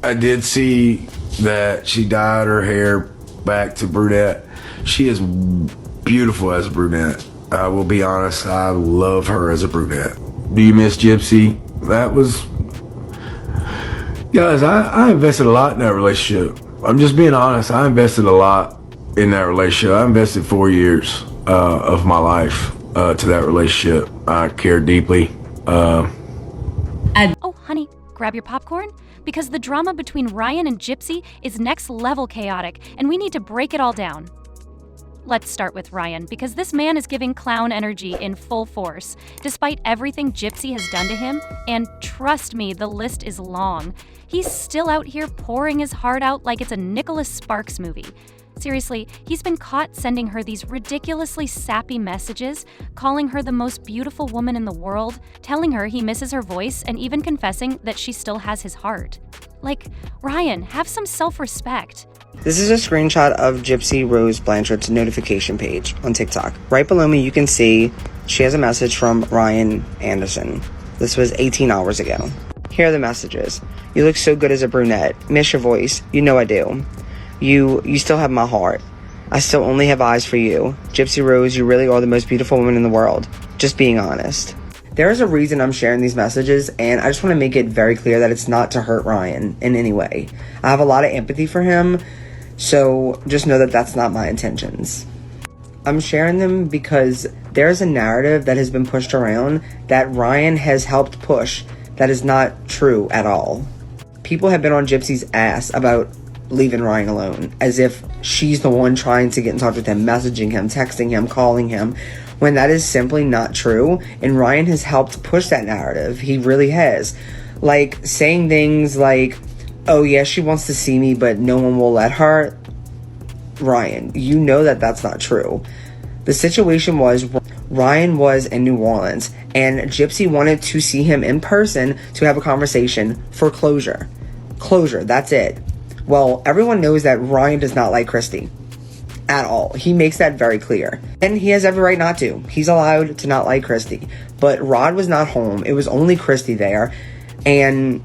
I did see that she dyed her hair back to brunette. She is beautiful as a brunette. I will be honest, I love her as a brunette. Do you miss Gypsy? That was... Guys, I invested a lot in that relationship. I'm just being honest. I invested a lot in that relationship. I invested 4 years of my life to that relationship. I cared deeply. Oh, honey, grab your popcorn, because the drama between Ryan and Gypsy is next level chaotic, and we need to break it all down. Let's start with Ryan, because this man is giving clown energy in full force, despite everything Gypsy has done to him, and trust me, the list is long. He's still out here pouring his heart out like it's a Nicholas Sparks movie. Seriously, he's been caught sending her these ridiculously sappy messages, calling her the most beautiful woman in the world, telling her he misses her voice, and even confessing that she still has his heart. Like, Ryan, have some self-respect. This is a screenshot of Gypsy Rose Blanchard's notification page on TikTok. Right below me, you can see she has a message from Ryan Anderson. This was 18 hours ago. Here are the messages. You look so good as a brunette. Miss your voice. You know I do. You still have my heart. I still only have eyes for you. Gypsy Rose, you really are the most beautiful woman in the world. Just being honest. There is a reason I'm sharing these messages, and I just want to make it very clear that it's not to hurt Ryan in any way. I have a lot of empathy for him, so just know that that's not my intentions. I'm sharing them because there's a narrative that has been pushed around that Ryan has helped push that is not true at all. People have been on Gypsy's ass about leaving Ryan alone, as if she's the one trying to get in touch with him, messaging him, texting him, calling him, when that is simply not true. And Ryan has helped push that narrative. He really has. Like, saying things like, oh yeah, she wants to see me, but no one will let her. Ryan, you know that that's not true. The situation was, Ryan was in New Orleans, and Gypsy wanted to see him in person to have a conversation for closure. Closure, that's it. Well, everyone knows that Ryan does not like Christy at all. He makes that very clear. And he has every right not to. He's allowed to not like Christy. But Rod was not home. It was only Christy there. And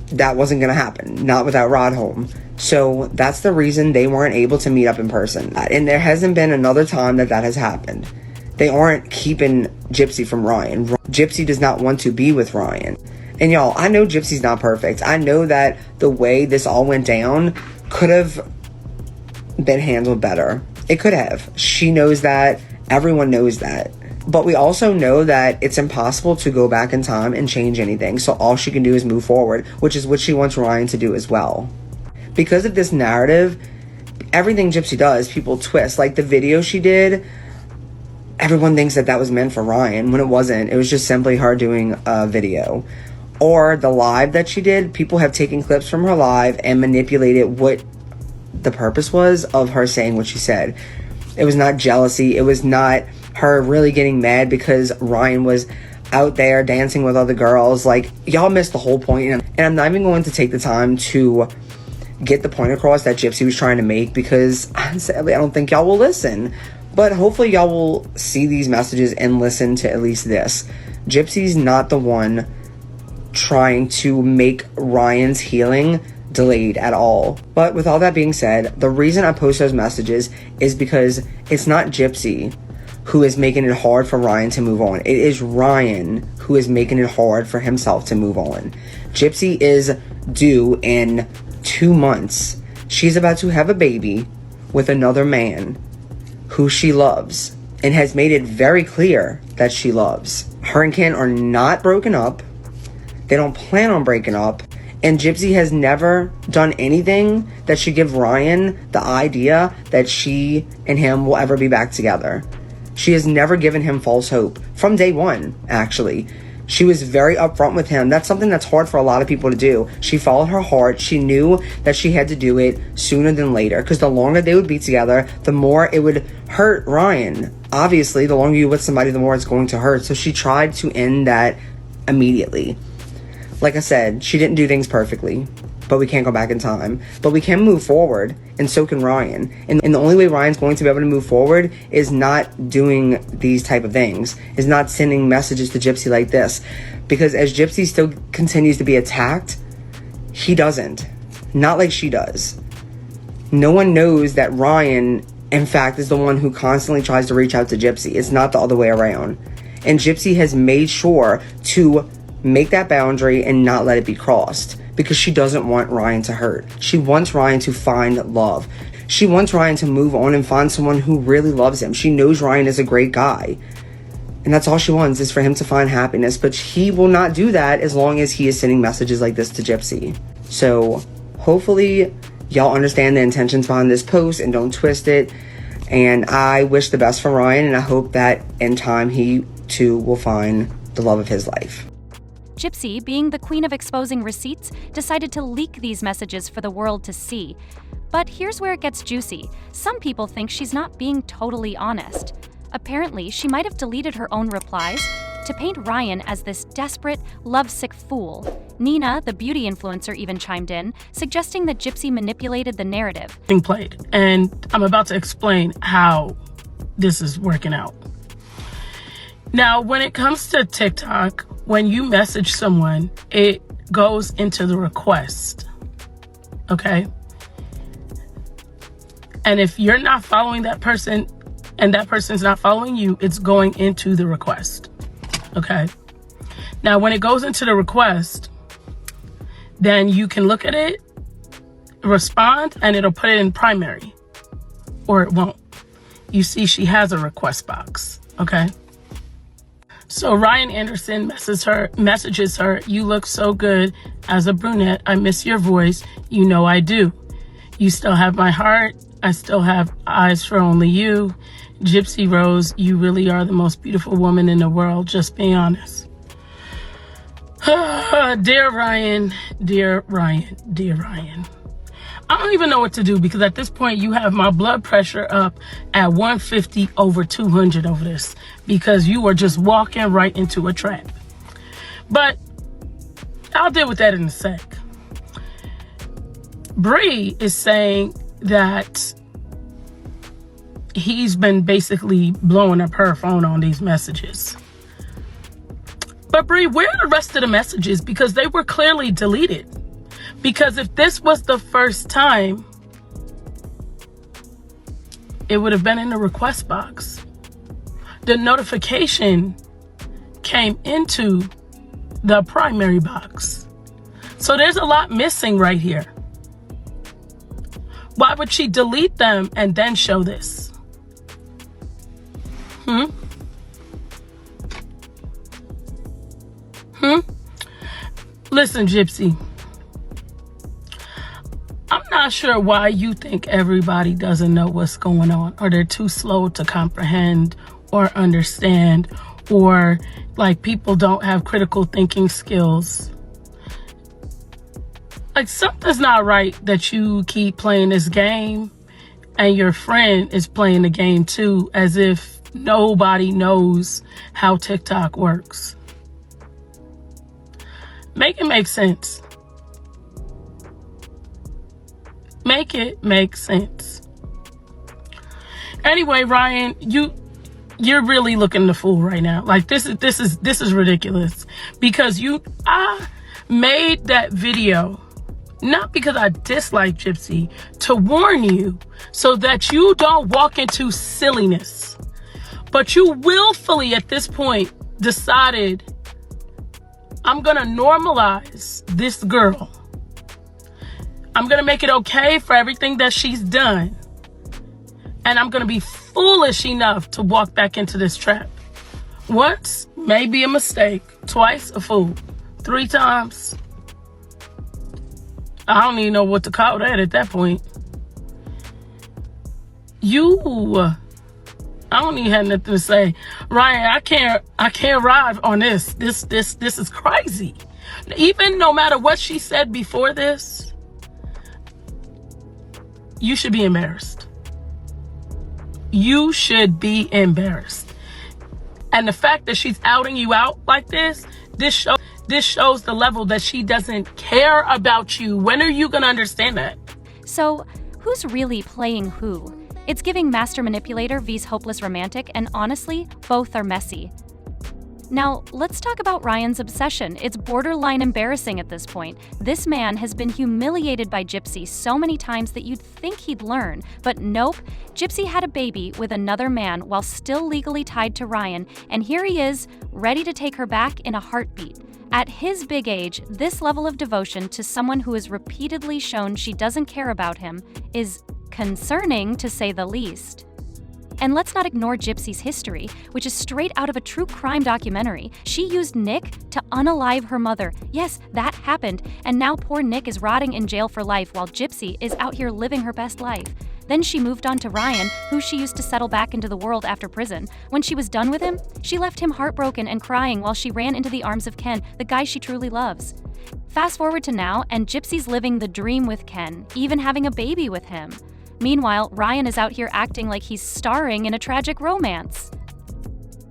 that wasn't going to happen. Not without Rod home. So that's the reason they weren't able to meet up in person. And there hasn't been another time that has happened. They aren't keeping Gypsy from Ryan. Gypsy does not want to be with Ryan. And y'all, I know Gypsy's not perfect. I know that the way this all went down could have been handled better. It could have. She knows that. Everyone knows that. But we also know that it's impossible to go back in time and change anything. So all she can do is move forward, which is what she wants Ryan to do as well. Because of this narrative, everything Gypsy does, people twist. Like the video she did, everyone thinks that was meant for Ryan when it wasn't. It was just simply her doing a video. Or the live that she did, people have taken clips from her live and manipulated what the purpose was of her saying what she said. It was not jealousy. It was not her really getting mad because Ryan was out there dancing with other girls. Like, y'all missed the whole point. And I'm not even going to take the time to get the point across that Gypsy was trying to make, because sadly I don't think y'all will listen. But hopefully y'all will see these messages and listen to at least this. Gypsy's not the one trying to make Ryan's healing delayed at all. But with all that being said, the reason I post those messages is because it's not Gypsy who is making it hard for Ryan to move on. It is Ryan who is making it hard for himself to move on. Gypsy is due in 2 months. She's about to have a baby with another man who she loves and has made it very clear that she loves. Her and Ken are not broken up. They don't plan on breaking up. And Gypsy has never done anything that should give Ryan the idea that she and him will ever be back together. She has never given him false hope. From day one, actually. She was very upfront with him. That's something that's hard for a lot of people to do. She followed her heart. She knew that she had to do it sooner than later, because the longer they would be together, the more it would hurt Ryan. Obviously, the longer you're with somebody, the more it's going to hurt. So she tried to end that immediately. Like I said, she didn't do things perfectly, but we can't go back in time. But we can move forward, and so can Ryan. And the only way Ryan's going to be able to move forward is not doing these type of things, is not sending messages to Gypsy like this. Because as Gypsy still continues to be attacked, He doesn't. Not like she does. No one knows that Ryan, in fact, is the one who constantly tries to reach out to Gypsy. It's not the other way around. And Gypsy has made sure to make that boundary and not let it be crossed, because she doesn't want Ryan to hurt. She wants Ryan to find love. She wants Ryan to move on and find someone who really loves him. She knows Ryan is a great guy. And that's all she wants, is for him to find happiness. But he will not do that as long as he is sending messages like this to Gypsy. So hopefully y'all understand the intentions behind this post and don't twist it. And I wish the best for Ryan, and I hope that in time he too will find the love of his life. Gypsy, being the queen of exposing receipts, decided to leak these messages for the world to see. But here's where it gets juicy. Some people think she's not being totally honest. Apparently, she might have deleted her own replies to paint Ryan as this desperate, lovesick fool. Nina, the beauty influencer, even chimed in, suggesting that Gypsy manipulated the narrative. Being played, and I'm about to explain how this is working out. Now, when it comes to TikTok, when you message someone, it goes into the request, okay? And if you're not following that person and that person's not following you, it's going into the request, okay? Now, when it goes into the request, then you can look at it, respond, and it'll put it in primary, or it won't. You see she has a request box, okay? So Ryan Anderson messages her, "You look so good as a brunette. I miss your voice. You know I do. You still have my heart. I still have eyes for only you. Gypsy Rose, you really are the most beautiful woman in the world. Just being honest." Dear Ryan, dear Ryan, dear Ryan. I don't even know what to do, because at this point you have my blood pressure up at 150 over 200 over this, because you are just walking right into a trap. But I'll deal with that in a sec. Bree is saying that he's been basically blowing up her phone on these messages. But Bree, where are the rest of the messages? Because they were clearly deleted. Because if this was the first time, it would have been in the request box. The notification came into the primary box. So there's a lot missing right here. Why would she delete them and then show this? Listen, Gypsy. I'm not sure why you think everybody doesn't know what's going on, or they're too slow to comprehend or understand, or like people don't have critical thinking skills. Like, something's not right that you keep playing this game and your friend is playing the game too, as if nobody knows how TikTok works. Make it make sense. Make it make sense. Anyway, Ryan, you're really looking the fool right now. Like, this is ridiculous, because I made that video not because I dislike Gypsy, to warn you so that you don't walk into silliness. But you willfully at this point decided, I'm gonna normalize this girl. I'm gonna make it okay for everything that she's done. And I'm gonna be foolish enough to walk back into this trap. Once, maybe a mistake. Twice, a fool. 3 times, I don't even know what to call that at that point. I don't even have nothing to say. Ryan, I can't ride on this. This is crazy. Even no matter what she said before this, you should be embarrassed. You should be embarrassed. And the fact that she's outing you out like this shows the level that she doesn't care about you. When are you gonna understand that? So, who's really playing who? It's giving master manipulator vs hopeless romantic, and honestly, both are messy. Now, let's talk about Ryan's obsession. It's borderline embarrassing at this point. This man has been humiliated by Gypsy so many times that you'd think he'd learn. But nope, Gypsy had a baby with another man while still legally tied to Ryan, and here he is, ready to take her back in a heartbeat. At his big age, this level of devotion to someone who has repeatedly shown she doesn't care about him is concerning, to say the least. And let's not ignore Gypsy's history, which is straight out of a true crime documentary. She used Nick to unalive her mother. Yes, that happened, and now poor Nick is rotting in jail for life while Gypsy is out here living her best life. Then she moved on to Ryan, who she used to settle back into the world after prison. When she was done with him, she left him heartbroken and crying while she ran into the arms of Ken, the guy she truly loves. Fast forward to now, and Gypsy's living the dream with Ken, even having a baby with him. Meanwhile, Ryan is out here acting like he's starring in a tragic romance.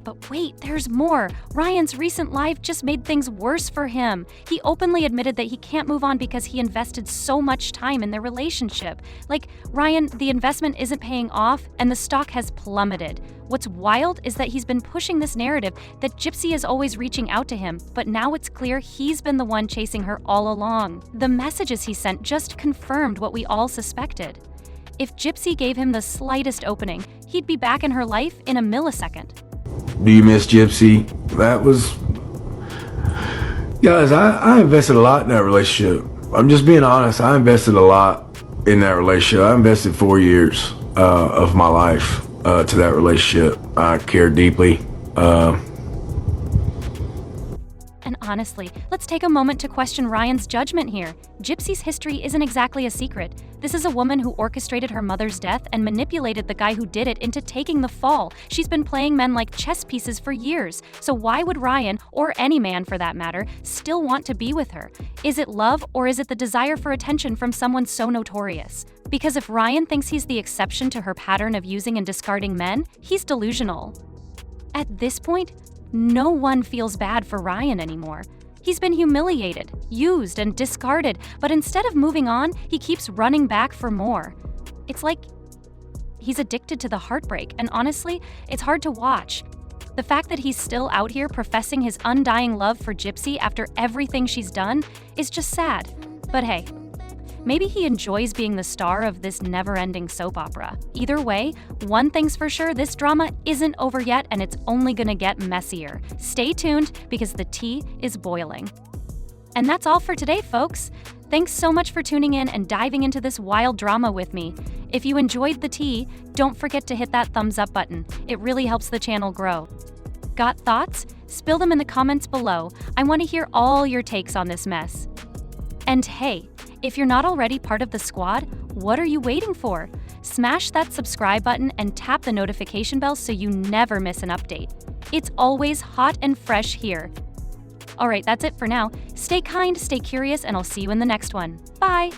But wait, there's more. Ryan's recent life just made things worse for him. He openly admitted that he can't move on because he invested so much time in their relationship. Like, Ryan, the investment isn't paying off and the stock has plummeted. What's wild is that he's been pushing this narrative that Gypsy is always reaching out to him, but now it's clear he's been the one chasing her all along. The messages he sent just confirmed what we all suspected. If Gypsy gave him the slightest opening, he'd be back in her life in a millisecond. Do you miss Gypsy? That was... Guys, I invested a lot in that relationship. I'm just being honest. I invested a lot in that relationship. I invested 4 years of my life to that relationship. I cared deeply. And honestly, let's take a moment to question Ryan's judgment here. Gypsy's history isn't exactly a secret. This is a woman who orchestrated her mother's death and manipulated the guy who did it into taking the fall. She's been playing men like chess pieces for years. So why would Ryan, or any man for that matter, still want to be with her? Is it love, or is it the desire for attention from someone so notorious? Because if Ryan thinks he's the exception to her pattern of using and discarding men, he's delusional. At this point, no one feels bad for Ryan anymore. He's been humiliated, used, and discarded, but instead of moving on, he keeps running back for more. It's like he's addicted to the heartbreak, and honestly, it's hard to watch. The fact that he's still out here professing his undying love for Gypsy after everything she's done is just sad. But hey, maybe he enjoys being the star of this never-ending soap opera. Either way, one thing's for sure, this drama isn't over yet and it's only gonna get messier. Stay tuned because the tea is boiling. And that's all for today, folks. Thanks so much for tuning in and diving into this wild drama with me. If you enjoyed the tea, don't forget to hit that thumbs up button. It really helps the channel grow. Got thoughts? Spill them in the comments below. I want to hear all your takes on this mess. And hey, if you're not already part of the squad, what are you waiting for? Smash that subscribe button and tap the notification bell so you never miss an update. It's always hot and fresh here. Alright, that's it for now. Stay kind, stay curious, and I'll see you in the next one. Bye!